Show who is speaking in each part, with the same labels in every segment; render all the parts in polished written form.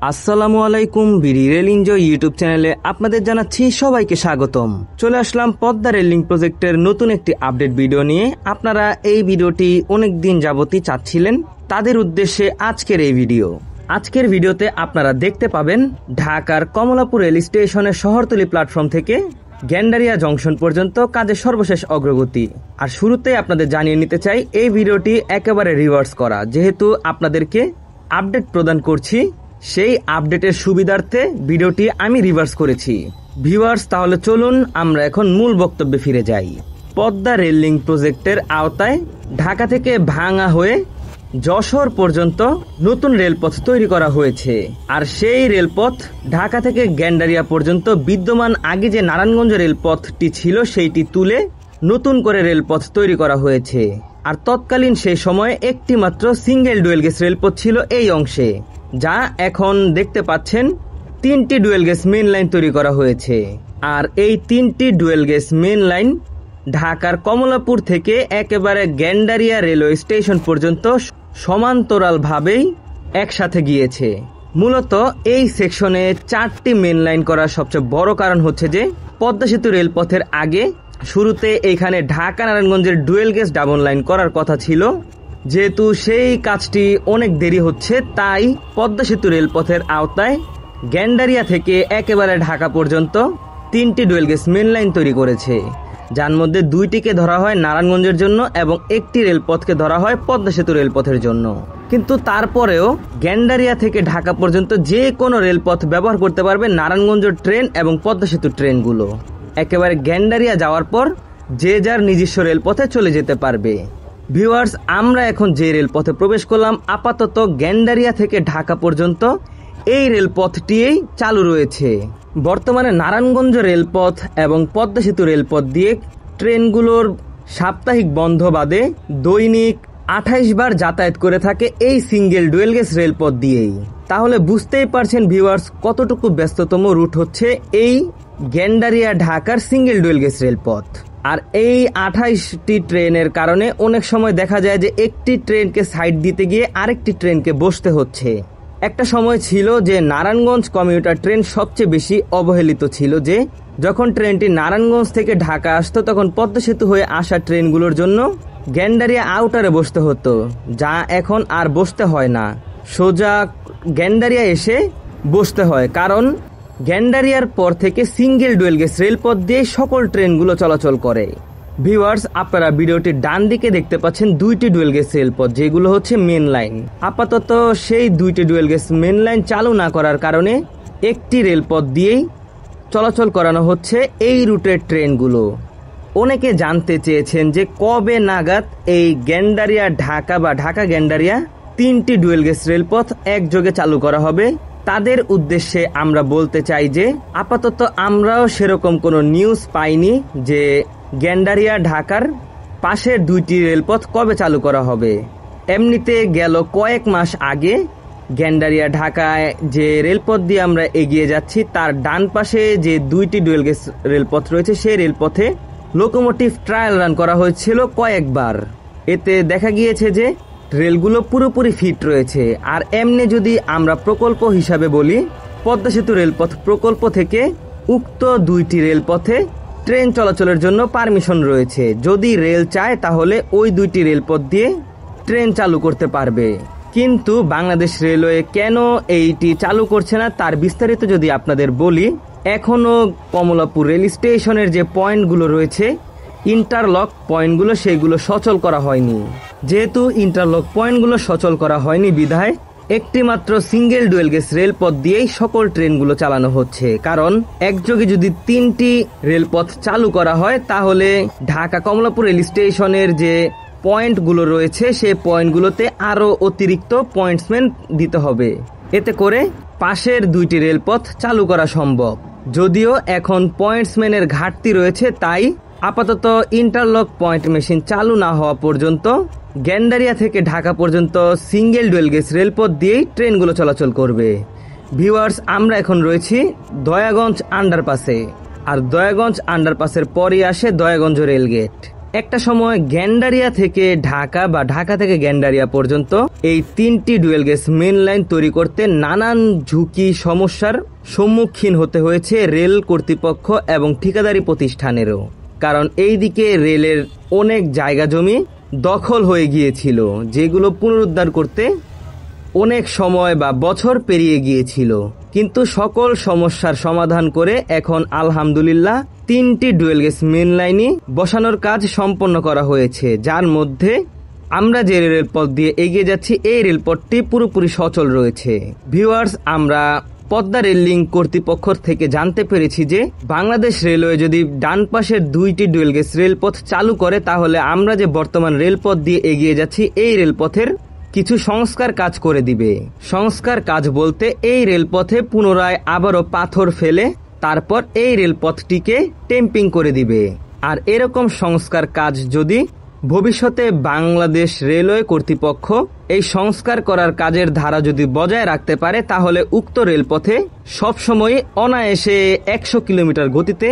Speaker 1: আসসালামু আলাইকুম। BD rail enjoy YouTube চ্যানেলে আপনাদের জানাচ্ছি সবাইকে স্বাগতম। চলে আসলাম পদ্মা রেল লিংক প্রজেক্টের নতুন একটি আপডেট ভিডিও নিয়ে। আপনারা এই ভিডিওটি অনেক দিন যাবতই চাচ্ছিলেন, তাদের উদ্দেশ্যে আজকের এই ভিডিও। আজকের ভিডিওতে আপনারা দেখতে পাবেন ঢাকার কমলাপুর রেল স্টেশনের শহরতলি প্ল্যাটফর্ম থেকে গ্যান্ডারিয়া জংশন পর্যন্ত কাজের সর্বশেষ অগ্রগতি। আর শুরুতেই আপনাদের জানিয়ে নিতে চাই, এই ভিডিওটি একেবারে রিভার্স করা, যেহেতু আপনাদেরকে আপডেট প্রদান করছি, সেই আপডেটের সুবিধার্থে ভিডিওটি আমি রিভার্স করেছি। ভিউয়ার্স, তাহলে চলুন আমরা এখন মূল বক্তব্যে ফিরে যাই। পদ্মা রেল লিংক প্রজেক্টের আওতায় ঢাকা থেকে ভাঙা হয়ে যশোর পর্যন্ত নতুন রেলপথ তৈরি করা হয়েছে। আর সেই রেলপথ ঢাকা থেকে গ্যান্ডারিয়া পর্যন্ত বিদ্যমান আগে যে নারায়ণগঞ্জ রেলপথটি ছিল সেইটি তুলে নতুন করে রেলপথ তৈরি করা হয়েছে। আর তৎকালীন সেই সময়ে একটি মাত্র সিঙ্গেল ডুয়েল গেজ রেলপথ ছিল এই অংশে, যা এখন দেখতে পাচ্ছেন তিনটি ডুয়েল গেজ মেন লাইন তৈরি করা হয়েছে। আর এই তিনটি ডুয়েল গেজ মেন লাইন ঢাকার কমলাপুর থেকে একেবারে গ্যান্ডারিয়া রেলওয়ে স্টেশন পর্যন্ত সমান্তরালভাবেই একসাথে গিয়েছে। মূলত এই সেকশনে 4টি মেন লাইন করার সবচেয়ে বড় কারণ হচ্ছে যে পদ্মা সেতু রেলপথের আগে শুরুতে এইখানে ঢাকা নারায়ণগঞ্জের ডুয়েল গেজ ডাবল লাইন করার কথা ছিল। যেহেতু সেই কাজটি অনেক দেরি হচ্ছে, তাই পদ্মা সেতু রেলপথের আওতায় গ্যান্ডারিয়া থেকে একেবারে ঢাকা পর্যন্ত 3টি ডুয়েল গেজ মেন লাইন তৈরি করেছে, যার মধ্যে 2টিকে ধরা হয় নারায়ণগঞ্জের জন্য এবং একটি রেলপথকে ধরা হয় পদ্মা সেতু রেলপথের জন্য। কিন্তু তারপরেও গ্যান্ডারিয়া থেকে ঢাকা পর্যন্ত যে কোনো রেলপথ ব্যবহার করতে পারবে নারায়ণগঞ্জ ট্রেন এবং পদ্মা সেতু ট্রেনগুলো। একেবারে গ্যান্ডারিয়া যাওয়ার পর যে যার নিজস্ব রেলপথে চলে যেতে পারবে। ভিউয়ার্স, আমরা এখন যে রেলপথে প্রবেশ করলাম, আপাতত গ্যান্ডারিয়া থেকে ঢাকা পর্যন্ত এই রেলপথটিই চালু রয়েছে। বর্তমানে নারায়ণগঞ্জ রেলপথ এবং পদ্মা সেতু রেলপথ দিয়ে ট্রেনগুলোর সাপ্তাহিক বন্ধ বাদে দৈনিক 28 বার যাতায়াত করে থাকে এই সিঙ্গেল ডুয়েল গেজ রেলপথ দিয়েই। তাহলে বুঝতেই পারছেন ভিউয়ার্স, কতটুকু ব্যস্ততম রুট হচ্ছে এই গ্যান্ডারিয়া ঢাকার সিঙ্গেল ডুয়েল গেজ রেলপথ। আর এই 28টি ট্রেনের কারণে অনেক সময় দেখা যায় যে একটি ট্রেনকে সাইড দিতে গিয়ে আরেকটি ট্রেনকে বসতে হচ্ছে। একটা সময় ছিল যে নারায়ণগঞ্জ কমিউটার ট্রেন সবচেয়ে বেশি অবহেলিত ছিল, যে যখন ট্রেনটি নারায়ণগঞ্জ থেকে ঢাকা আসতো তখন পদ্মা সেতু হয়ে আসা ট্রেনগুলোর জন্য গ্যান্ডারিয়া আউটারে বসতে হতো, যা এখন আর বসতে হয় না, সোজা গ্যান্ডারিয়া এসে বসতে হয়। কারণ গ্যান্ডারিয়ার পর থেকে সিঙ্গেল ডুয়েল গেজ রেলপথ দিয়ে সকল ট্রেনগুলো চলাচল করে। ভিউয়ার্স, আপনারা ভিডিওটির ডান দিকে দেখতে পাচ্ছেন 2টি ডুয়েল গেজ রেলপথ, যেগুলো হচ্ছে মেন লাইন। আপাতত সেই 2টি ডুয়েল গেজ মেন লাইন চালু না করার কারণে একটি রেলপথ দিয়েই চলাচল করানো হচ্ছে এই রুটের ট্রেনগুলো। অনেকে জানতে চেয়েছেন যে কবে নাগাদ এই গ্যান্ডারিয়া ঢাকা বা ঢাকা গ্যান্ডারিয়া 3টি ডুয়েল গেজ রেলপথ একযোগে চালু করা হবে। তাদের উদ্দেশ্যে আমরা বলতে চাই যে আপাতত আমরাও সেরকম কোনো নিউজ পাইনি যে গ্যান্ডারিয়া ঢাকার পাশের 2টি রেলপথ কবে চালু করা হবে। এমনিতে গেল কয়েক মাস আগে গ্যান্ডারিয়া ঢাকায় যে রেলপথ দিয়ে আমরা এগিয়ে যাচ্ছি তার ডান পাশে যে 2টি ডুয়েল গেজ রেলপথ রয়েছে, সেই রেলপথে লোকোমোটিভ ট্রায়াল রান করা হয়েছিল কয়েকবার। এতে দেখা গিয়েছে যে রেলগুলো পুরোপুরি ফিট রয়েছে। আর এমনি যদি আমরা প্রকল্প হিসাবে বলি, পদ্মা সেতু রেলপথ প্রকল্প থেকে উক্ত 2টি রেলপথে ট্রেন চলাচলের জন্য পারমিশন রয়েছে। যদি রেল চায় তাহলে ওই 2টি রেলপথ দিয়ে ট্রেন চালু করতে পারবে। কিন্তু বাংলাদেশ রেলওয়ে কেন এইটি চালু করছে না তার বিস্তারিত যদি আপনাদের বলি, এখনো কমলাপুর রেল স্টেশনের যে পয়েন্টগুলো রয়েছে, ইন্টারলক পয়েন্টগুলো, সেইগুলো সচল করা হয়নি। যেহেতু ইন্টারলক পয়েন্টগুলো সচল করা হয়নি বিধায় একটি মাত্র সিঙ্গেল ডুয়েল গেজ রেলপথ দিয়েই সকল ট্রেনগুলো চালানো হচ্ছে। কারণ একযোগে যদি 3টি রেলপথ চালু করা হয় তাহলে ঢাকা কমলাপুর রেল স্টেশনের যে পয়েন্টগুলো রয়েছে সেই পয়েন্টগুলোতে আরও অতিরিক্ত পয়েন্টসম্যান দিতে হবে। এতে করে পাশের 2টি রেলপথ চালু করা সম্ভব। যদিও এখন পয়েন্টসম্যানের ঘাটতি রয়েছে, তাই আপাতত ইন্টারলক পয়েন্ট মেশিন চালু না হওয়া পর্যন্ত গ্যান্ডারিয়া থেকে ঢাকা পর্যন্ত সিঙ্গেল ডুয়েল গেজ রেলপথ দিয়েই ট্রেনগুলো চলাচল করবে। ভিউয়ার্স, আমরা এখন রয়েছি দয়াগঞ্জ আন্ডারপাসে। আর দয়াগঞ্জ আন্ডারপাসের পরই আসে দয়াগঞ্জ রেলগেট। একটা সময় গ্যান্ডারিয়া থেকে ঢাকা বা ঢাকা থেকে গ্যান্ডারিয়া পর্যন্ত এই 3টি ডুয়েল গেজ মেন লাইন তৈরি করতে নানান ঝুঁকি সমস্যার সম্মুখীন হতে হয়েছে রেল কর্তৃপক্ষ এবং ঠিকাদারি প্রতিষ্ঠানেরও। কারণ এই দিকে রেলের অনেক জায়গা জমি দখল হয়ে গিয়েছিল, যেগুলো পুনরুদ্ধার করতে অনেক সময় বা বছর পেরিয়ে গিয়েছিল। কিন্তু সকল সমস্যার সমাধান করে এখন আলহামদুলিল্লাহ 3টি ডুয়েল গেজ মেন লাইনই বসানোর কাজ সম্পন্ন করা হয়েছে, যার মধ্যে আমরা যে রেলপথ দিয়ে এগিয়ে যাচ্ছি এই রেলপথটি পুরোপুরি সচল রয়েছে। ভিউয়ার্স, আমরা পদ্মা রেল লিঙ্ক কর্তৃপক্ষ থেকে জানতে পেরেছি যে বাংলাদেশ রেলওয়ে যদি ডান পাশের 2টি ডুয়েল গেজ রেলপথ চালু করে, তাহলে আমরা যে বর্তমান রেলপথ দিয়ে এগিয়ে যাচ্ছি এই রেলপথের কিছু সংস্কার কাজ করে দিবে। সংস্কার কাজ বলতে এই রেলপথে পুনরায় আবারও পাথর ফেলে তারপর এই রেলপথটিকে টেম্পিং করে দিবে। আর এরকম সংস্কার কাজ যদি ভবিষ্যতে বাংলাদেশ রেলওয়ে কর্তৃপক্ষ এই সংস্কার করার কাজের ধারা যদি বজায় রাখতে পারে, তাহলে উক্ত রেলপথে সবসময় অনায়াসে 100 কিলোমিটার গতিতে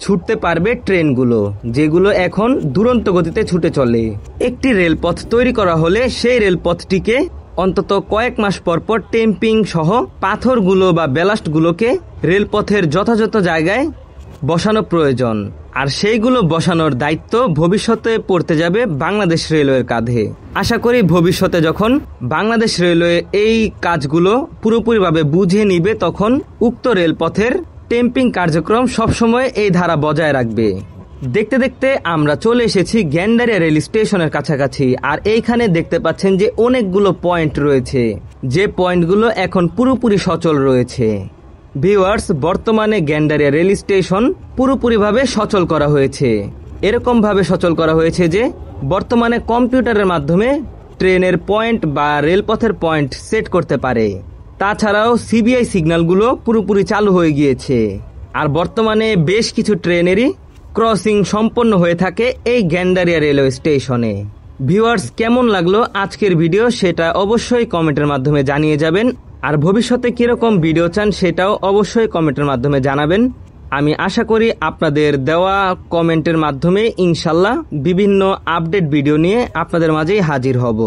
Speaker 1: ছুটতে পারবে ট্রেনগুলো, যেগুলো এখন দুরন্ত গতিতে ছুটে চলে। একটি রেলপথ তৈরি করা হলে সেই রেলপথটিকে অন্তত কয়েক মাস পর পর টেম্পিং সহ পাথরগুলো বা ব্যালাস্টগুলোকে রেলপথের যথাযথ জায়গায় বসানো প্রয়োজন। আর সেইগুলো বসানোর দায়িত্ব ভবিষ্যতে পড়তে যাবে বাংলাদেশ রেলওয়ের কাঁধে। আশা করি ভবিষ্যতে যখন বাংলাদেশ রেলওয়ে এই কাজগুলো পুরোপুরিভাবে বুঝে নিবে, তখন উক্ত রেলপথের টেম্পিং কার্যক্রম সবসময় এই ধারা বজায় রাখবে। দেখতে দেখতে আমরা চলে এসেছি গ্যান্ডারিয়া রেল স্টেশনের কাছাকাছি। আর এইখানে দেখতে পাচ্ছেন যে অনেকগুলো পয়েন্ট রয়েছে, যে পয়েন্টগুলো এখন পুরোপুরি সচল রয়েছে। ভিউয়ার্স, বর্তমানে গ্যান্ডারিয়া রেল স্টেশন পুরোপুরিভাবে সচল করা হয়েছে। এরকমভাবে সচল করা হয়েছে যে বর্তমানে কম্পিউটারের মাধ্যমে ট্রেনের পয়েন্ট বা রেলপথের পয়েন্ট সেট করতে পারে। তাছাড়াও সিবিআই সিগন্যালগুলো পুরোপুরি চালু হয়ে গিয়েছে। আর বর্তমানে বেশ কিছু ট্রেনেরই ক্রসিং সম্পন্ন হয়ে থাকে এই গ্যান্ডারিয়া রেলওয়ে স্টেশনে। ভিউয়ার্স, কেমন লাগলো আজকের ভিডিও সেটা অবশ্যই কমেন্টের মাধ্যমে জানিয়ে যাবেন। আর ভবিষ্যতে কিরকম ভিডিও চান সেটাও অবশ্যই কমেন্টের মাধ্যমে জানাবেন। আমি আশা করি আপনাদের দেওয়া কমেন্টের মাধ্যমে ইনশাল্লাহ বিভিন্ন আপডেট ভিডিও নিয়ে আপনাদের মাঝেই হাজির হব।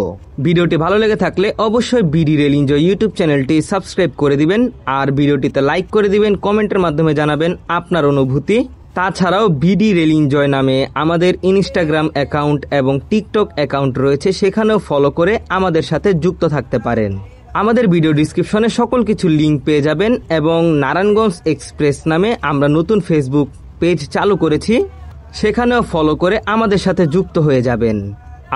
Speaker 1: ভিডিওটি ভালো লেগে থাকলে অবশ্যই বিডি রেল এনজয় ইউটিউব চ্যানেলটি সাবস্ক্রাইব করে দিবেন, আর ভিডিওটিতে লাইক করে দিবেন, কমেন্টের মাধ্যমে জানাবেন আপনার অনুভূতি। তাছাড়াও বিডি রেল এনজয় নামে আমাদের ইনস্টাগ্রাম অ্যাকাউন্ট এবং টিকটক অ্যাকাউন্ট রয়েছে, সেখানেও ফলো করে আমাদের সাথে যুক্ত থাকতে পারেন। আমাদের ভিডিও ডিসক্রিপশনে সকল কিছু লিঙ্ক পেয়ে যাবেন। এবং নারায়ণগঞ্জ এক্সপ্রেস নামে আমরা নতুন ফেসবুক পেজ চালু করেছি, সেখানেও ফলো করে আমাদের সাথে যুক্ত হয়ে যাবেন।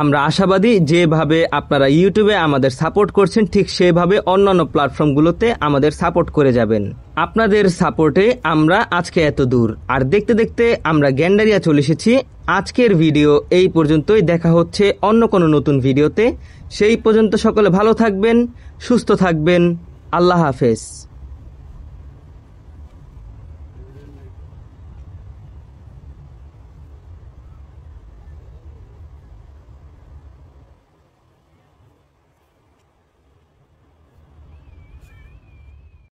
Speaker 1: আমরা আশাবাদী যেভাবে আপনারা ইউটিউবে আমাদের সাপোর্ট করছেন, ঠিক সেভাবে অন্যান্য প্ল্যাটফর্মগুলোতে আমাদের সাপোর্ট করে যাবেন। আপনাদের সাপোর্টে আমরা আজকে এত দূর। আর দেখতে দেখতে আমরা গ্যান্ডারিয়া চলে এসেছি। আজকের ভিডিও এই পর্যন্তই, দেখা হচ্ছে অন্য কোনো নতুন ভিডিওতে। সেই পর্যন্ত সকলে ভালো থাকবেন, সুস্থ থাকবেন। আল্লাহ হাফেজ।